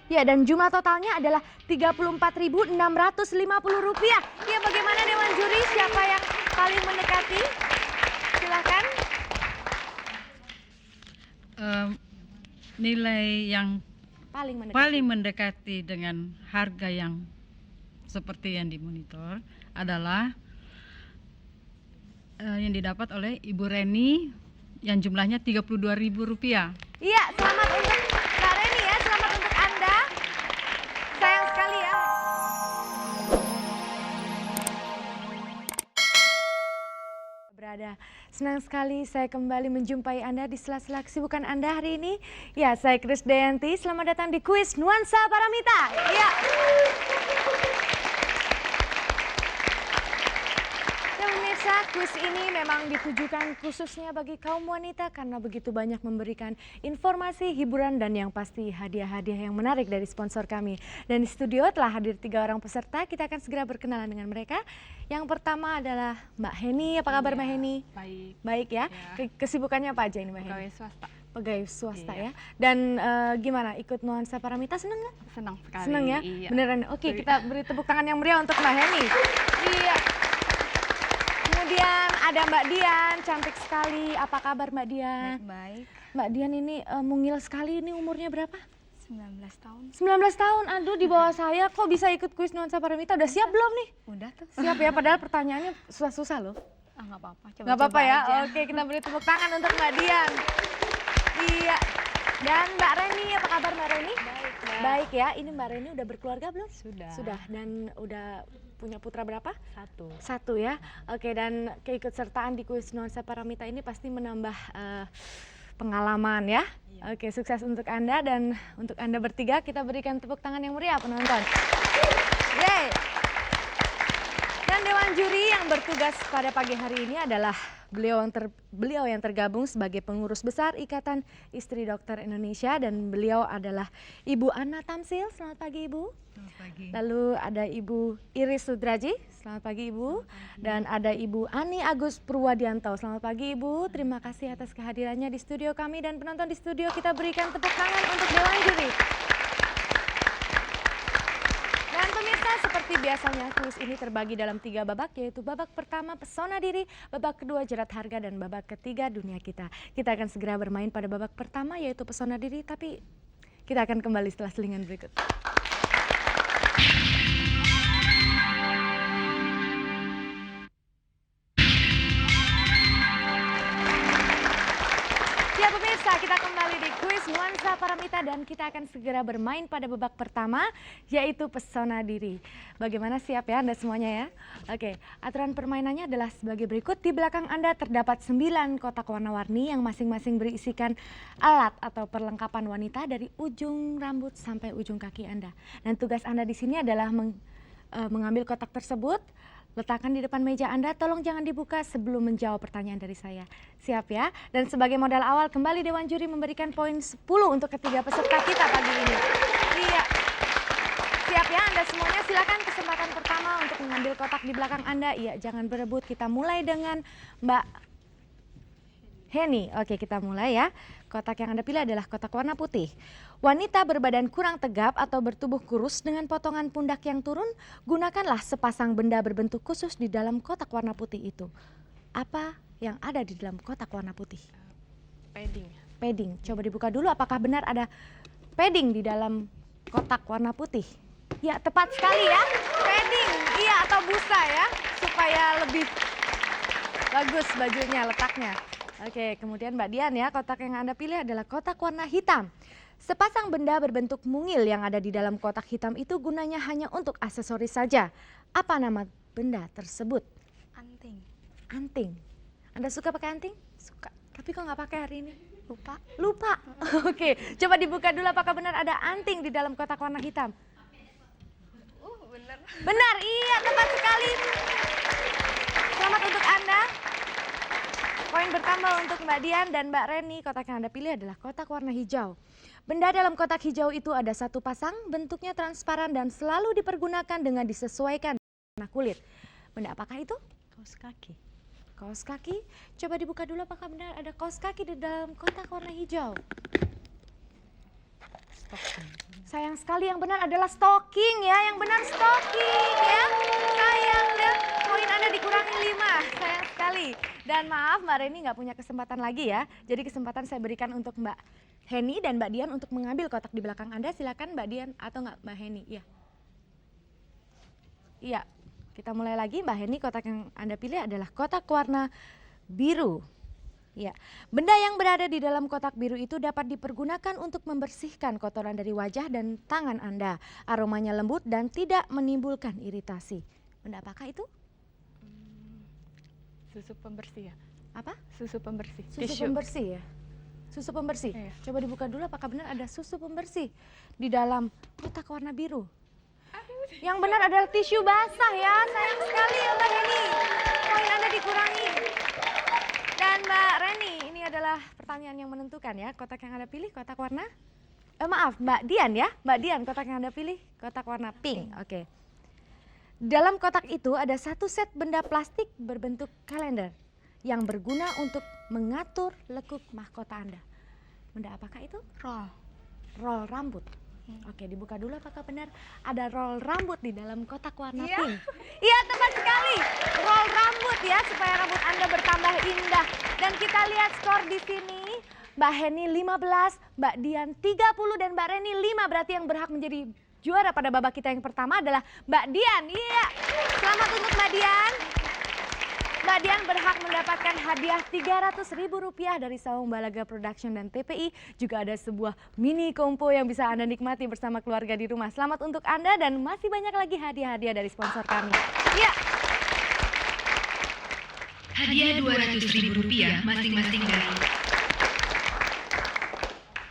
Ya, dan jumlah totalnya adalah Rp34.650. Ya, bagaimana Dewan Juri? Siapa yang paling mendekati? Silakan. Nilai yang Paling paling mendekati dengan harga yang seperti yang dimonitor adalah yang didapat oleh Ibu Reni yang jumlahnya Rp32.000. Iya, selamat untuk Mbak Reni ya, selamat untuk Anda. Sayang sekali ya. Berada. Senang sekali saya kembali menjumpai Anda di sela-sela kesibukan Anda hari ini. Ya, saya Krisdayanti. Selamat datang di kuis Nuansa Paramita. Ya. Dan pemirsa, kuis ini memang ditujukan khususnya bagi kaum wanita karena begitu banyak memberikan informasi, hiburan, dan yang pasti hadiah-hadiah yang menarik dari sponsor kami. Dan di studio telah hadir 3 orang peserta, kita akan segera berkenalan dengan mereka. Yang pertama adalah Mbak Heni. Apa kabar Mbak Heni? Baik. Baik ya. Kesibukannya apa aja ini Mbak Heni? Pegawai swasta. Pegawai swasta Iya. ya. Dan gimana ikut Nuansa Paramita, seneng nggak? Senang sekali. Seneng ya? Iya. Beneran. Oke, kita beri tepuk tangan yang meriah untuk Mbak Heni. Iya. Kemudian ada Mbak Dian, cantik sekali. Apa kabar Mbak Dian? Baik. Mbak Dian ini mungil sekali. Ini umurnya berapa? 19 tahun. 19 tahun. Aduh, di bawah saya. Kok bisa ikut kuis Nuansa Paramita? Udah siap belum nih? Udah tuh. Siap ya, padahal pertanyaannya susah-susah loh. Nggak apa-apa. Nggak apa-apa ya? aja. Oke, kita beri tepuk tangan untuk Mbak Dian. Iya. Dan Mbak Reni, apa kabar Mbak Reni? Baik, Mbak. Baik ya. Ini Mbak Reni udah berkeluarga belum? Sudah. Sudah. Dan udah punya putra berapa? 1. 1 ya. Oke, dan keikutsertaan di kuis Nuansa Paramita ini pasti menambah pengalaman ya. Iya. Oke, sukses untuk Anda, dan untuk Anda bertiga kita berikan tepuk tangan yang meriah penonton. Yeay. Dan Dewan Juri yang bertugas pada pagi hari ini adalah beliau yang tergabung sebagai pengurus besar Ikatan Istri Dokter Indonesia, dan beliau adalah Ibu Anna Tamsil. Selamat pagi Ibu. Selamat pagi. Lalu ada Ibu Iris Sudraji. Selamat pagi Ibu. Dan ada Ibu Ani Agus Purwadianto. Selamat pagi Ibu. Terima kasih atas kehadirannya di studio kami, dan penonton di studio kita berikan tepuk tangan untuk Dewan Juri. Dan pemirsa, seperti biasanya kuis ini terbagi dalam 3 babak, yaitu babak pertama pesona diri, babak kedua jerat harga, dan babak ketiga dunia kita. Kita akan segera bermain pada babak pertama, yaitu pesona diri, tapi kita akan kembali setelah selingan berikut. Ya pemirsa, kita kembali di kuis Nuansa Paramita, dan kita akan segera bermain pada babak pertama, yaitu pesona diri. Bagaimana, siap ya Anda semuanya ya? Oke, aturan permainannya adalah sebagai berikut. Di belakang Anda terdapat 9 kotak warna-warni yang masing-masing berisikan alat atau perlengkapan wanita dari ujung rambut sampai ujung kaki Anda. Dan tugas Anda di sini adalah mengambil kotak tersebut, letakkan di depan meja Anda, tolong jangan dibuka sebelum menjawab pertanyaan dari saya. Siap ya? Dan sebagai modal awal, kembali Dewan Juri memberikan poin 10 untuk ketiga peserta kita pagi ini. Iya. Siap ya Anda semuanya? Silakan kesempatan pertama untuk mengambil kotak di belakang Anda. Iya, jangan berebut. Kita mulai dengan Mbak Heni. Oke, kita mulai ya. Kotak yang Anda pilih adalah kotak warna putih. Wanita berbadan kurang tegap atau bertubuh kurus dengan potongan pundak yang turun, gunakanlah sepasang benda berbentuk khusus di dalam kotak warna putih itu. Apa yang ada di dalam kotak warna putih? Padding. Padding. Coba dibuka dulu, apakah benar ada padding di dalam kotak warna putih? Ya, tepat sekali ya. Padding, iya, atau busa ya, supaya lebih bagus bajunya, letaknya. Oke, kemudian Mbak Dian ya, kotak yang Anda pilih adalah kotak warna hitam. Sepasang benda berbentuk mungil yang ada di dalam kotak hitam itu gunanya hanya untuk aksesoris saja. Apa nama benda tersebut? Anting. Anting. Anda suka pakai anting? Suka. Tapi kok nggak pakai hari ini? Lupa. Lupa. Oke, coba dibuka dulu apakah benar ada anting di dalam kotak warna hitam. Bener. Benar, iya, tepat sekali. Selamat untuk Anda. Poin bertambah untuk Mbak Dian dan Mbak Reni. Kotak yang Anda pilih adalah kotak warna hijau. Benda dalam kotak hijau itu ada 1 pasang, bentuknya transparan dan selalu dipergunakan dengan disesuaikan warna kulit. Benda apakah itu? Kaos kaki. Kaos kaki. Coba dibuka dulu apakah benar ada kaos kaki di dalam kotak warna hijau. Sayang sekali, yang benar adalah stocking ya. Yang benar stocking ya. Sayang deh, poin Anda dikurangi 5. Sayang sekali. Dan maaf Mbak Reni nggak punya kesempatan lagi ya. Jadi kesempatan saya berikan untuk Mbak Heni dan Mbak Dian untuk mengambil kotak di belakang Anda. Silakan Mbak Dian atau nggak Mbak Heni. Iya. Iya. Kita mulai lagi. Mbak Heni, kotak yang Anda pilih adalah kotak warna biru. Ya, benda yang berada di dalam kotak biru itu dapat dipergunakan untuk membersihkan kotoran dari wajah dan tangan Anda. Aromanya lembut dan tidak menimbulkan iritasi. Benda apakah itu? Susu pembersih ya? Apa? Susu pembersih. Susu Tisu. pembersih ya? Susu pembersih? Iya. Coba dibuka dulu apakah benar ada susu pembersih di dalam kotak warna biru. Yang benar adalah tisu basah ya. Sayang sekali ya Mbak Heni. Poin Anda dikurangi. Dan Mbak Reni, ini adalah pertanyaan yang menentukan ya. Kotak yang Anda pilih kotak warna? Maaf, Mbak Dian ya. Mbak Dian, kotak yang Anda pilih kotak warna pink. Oke. Dalam kotak itu ada satu set benda plastik berbentuk kalender yang berguna untuk mengatur lekuk mahkota Anda. Benda apakah itu? Roll. Roll rambut. Oke, dibuka dulu apakah benar ada roll rambut di dalam kotak warna pink? Iya, tepat sekali. Roll rambut ya, supaya rambut Anda bertambah indah. Dan kita lihat skor di sini. Mbak Heni 15, Mbak Dian 30, dan Mbak Reni 5. Berarti yang berhak menjadi juara pada babak kita yang pertama adalah Mbak Dian. Iya, selamat untuk Mbak Dian. Mbak Dian berhak mendapatkan hadiah Rp300.000 dari Saung Balaga Production dan TPI. Juga ada sebuah mini kompo yang bisa Anda nikmati bersama keluarga di rumah. Selamat untuk Anda dan masih banyak lagi hadiah-hadiah dari sponsor kami. Ya. Hadiah Rp200.000 masing-masing dari.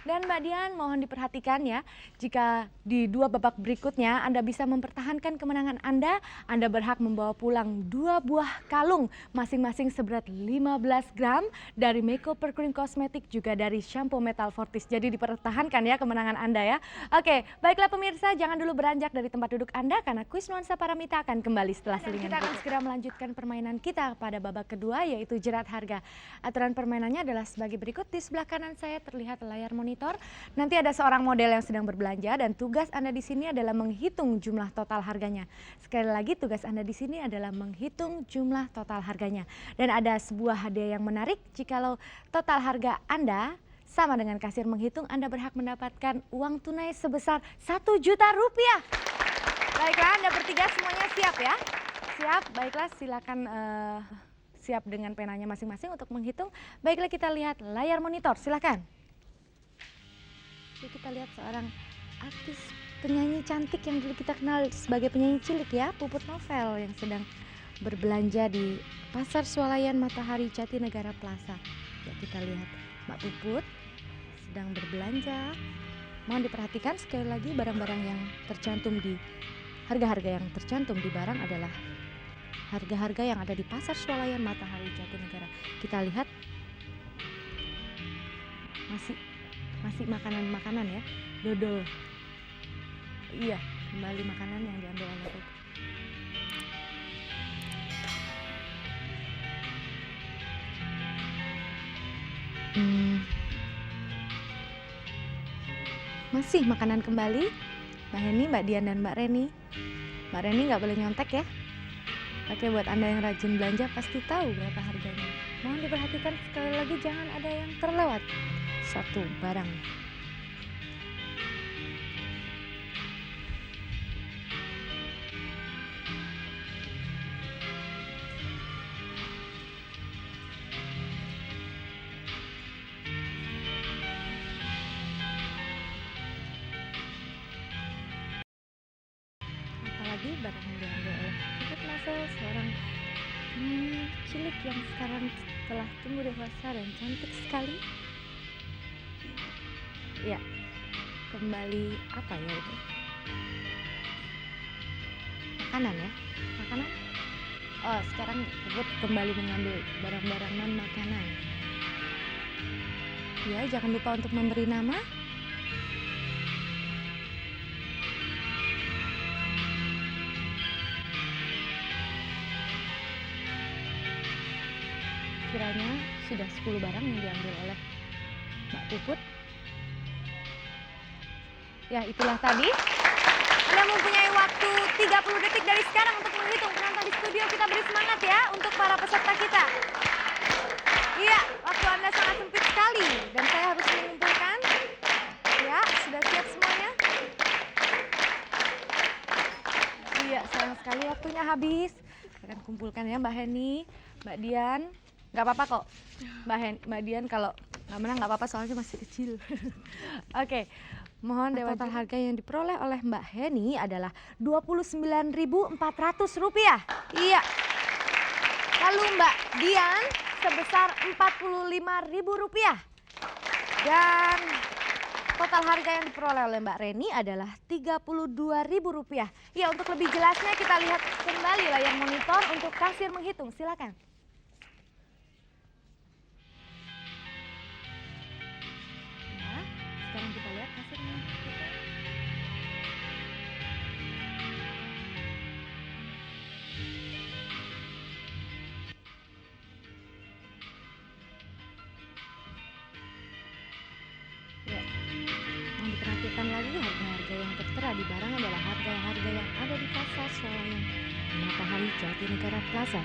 Dan Mbak Dian mohon diperhatikan ya, jika di 2 babak berikutnya Anda bisa mempertahankan kemenangan Anda berhak membawa pulang 2 buah kalung masing-masing seberat 15 gram dari Meko Perkurin Kosmetik, juga dari shampoo Metal Fortis. Jadi dipertahankan ya kemenangan Anda ya. Oke, baiklah pemirsa, jangan dulu beranjak dari tempat duduk Anda karena kuis nuansa Paramita akan kembali setelah selingan. Kita akan segera melanjutkan permainan kita pada babak kedua, yaitu jerat harga. Aturan permainannya adalah sebagai berikut. Di sebelah kanan saya terlihat layar monitor. Nanti ada seorang model yang sedang berbelanja dan tugas Anda di sini adalah menghitung jumlah total harganya. Sekali lagi, tugas Anda di sini adalah menghitung jumlah total harganya. Dan ada sebuah hadiah yang menarik, jikalau total harga Anda sama dengan kasir menghitung, Anda berhak mendapatkan uang tunai sebesar Rp1 juta. Baiklah, Anda bertiga semuanya siap ya? Siap, baiklah silakan siap dengan penanya masing-masing untuk menghitung. Baiklah, kita lihat layar monitor, silakan. Jadi kita lihat seorang artis penyanyi cantik yang dulu kita kenal sebagai penyanyi cilik ya, Puput Novel, yang sedang berbelanja di Pasar Swalayan Matahari Jatinegara Plaza. Ya, kita lihat Mbak Puput sedang berbelanja. Mohon diperhatikan sekali lagi, barang-barang yang tercantum di harga-harga yang tercantum di barang adalah harga-harga yang ada di Pasar Swalayan Matahari Jatinegara. Kita lihat masih makanan-makanan ya, dodol. Iya, kembali makanan yang diambil oleh Puput. Masih makanan kembali. Mbak Heni, Mbak Dian, dan Mbak Reni. Mbak Reni nggak boleh nyontek ya. Oke, buat Anda yang rajin belanja pasti tahu berapa harganya. Mohon diperhatikan sekali lagi, jangan ada yang terlewat satu barang. Apalagi barang yang diambil oleh Puput Novel, seorang penyanyi cilik yang sekarang telah tumbuh dewasa dan cantik sekali. Ya, kembali apa ya itu? Makanan ya? Makanan? Oh, sekarang Puput kembali mengambil barang-barang non makanan. Ya, jangan lupa untuk memberi nama. Kiranya sudah 10 barang yang diambil oleh Mbak Puput. Ya, itulah tadi. Anda mempunyai waktu 30 detik dari sekarang untuk menghitung. Penonton di studio, kita beri semangat ya untuk para peserta kita. Iya, waktu Anda sangat sempit sekali dan saya harus mengumpulkan. Ya, sudah siap semuanya? Iya, sayang sekali waktunya habis. Kita akan kumpulkan ya Mbak Heni, Mbak Dian. Nggak apa-apa kok, Mbak Dian kalau nggak menang nggak apa-apa soalnya masih kecil. Oke, mohon total harga yang diperoleh oleh Mbak Heni adalah Rp29.400. Iya. Lalu Mbak Dian sebesar Rp45.000. Dan total harga yang diperoleh oleh Mbak Reni adalah Rp32.000. Ya, untuk lebih jelasnya kita lihat kembali layar monitor untuk kasir menghitung. Silakan. Ya, sekarang kita lihat kasir menghitung. Ya. Yang diperhatikan lagi harga-harga yang tertera di barang adalah harga-harga yang ada di pasar Swalayan Matahari Jatinegara Plaza.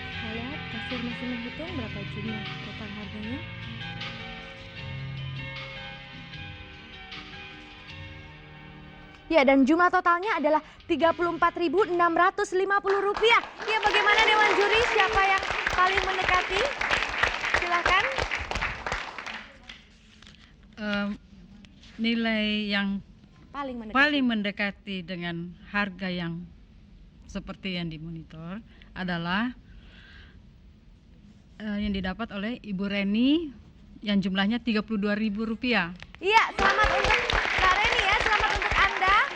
Kita lihat kasir masih menghitung berapa jumlah total harganya. Ya, dan jumlah totalnya adalah Rp34.650. Ya, bagaimana Dewan Juri? Siapa yang paling mendekati? Silakan. Nilai yang Paling paling mendekati dengan harga yang seperti yang dimonitor adalah yang didapat oleh Ibu Reni yang jumlahnya Rp32.000. Iya, selamat untuk Kak Reni ya, selamat untuk Anda.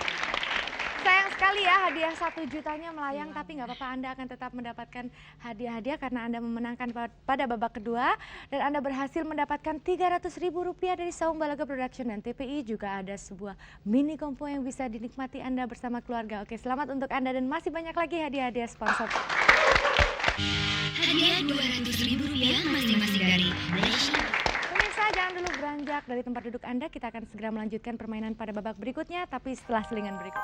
Sayang sekali ya hadiah 1 jutanya melayang, tapi nggak apa-apa, Anda akan tetap mendapatkan hadiah-hadiah karena Anda memenangkan pada babak kedua dan Anda berhasil mendapatkan Rp300.000 dari Saung Balaga Production dan TPI. Juga ada sebuah mini kompo yang bisa dinikmati Anda bersama keluarga. Oke, selamat untuk Anda dan masih banyak lagi hadiah-hadiah sponsor. Hadiah Rp200.000 masing-masing dari Leshi. Pemirsa, jangan dulu beranjak dari tempat duduk Anda. Kita akan segera melanjutkan permainan pada babak berikutnya, tapi setelah selingan berikut.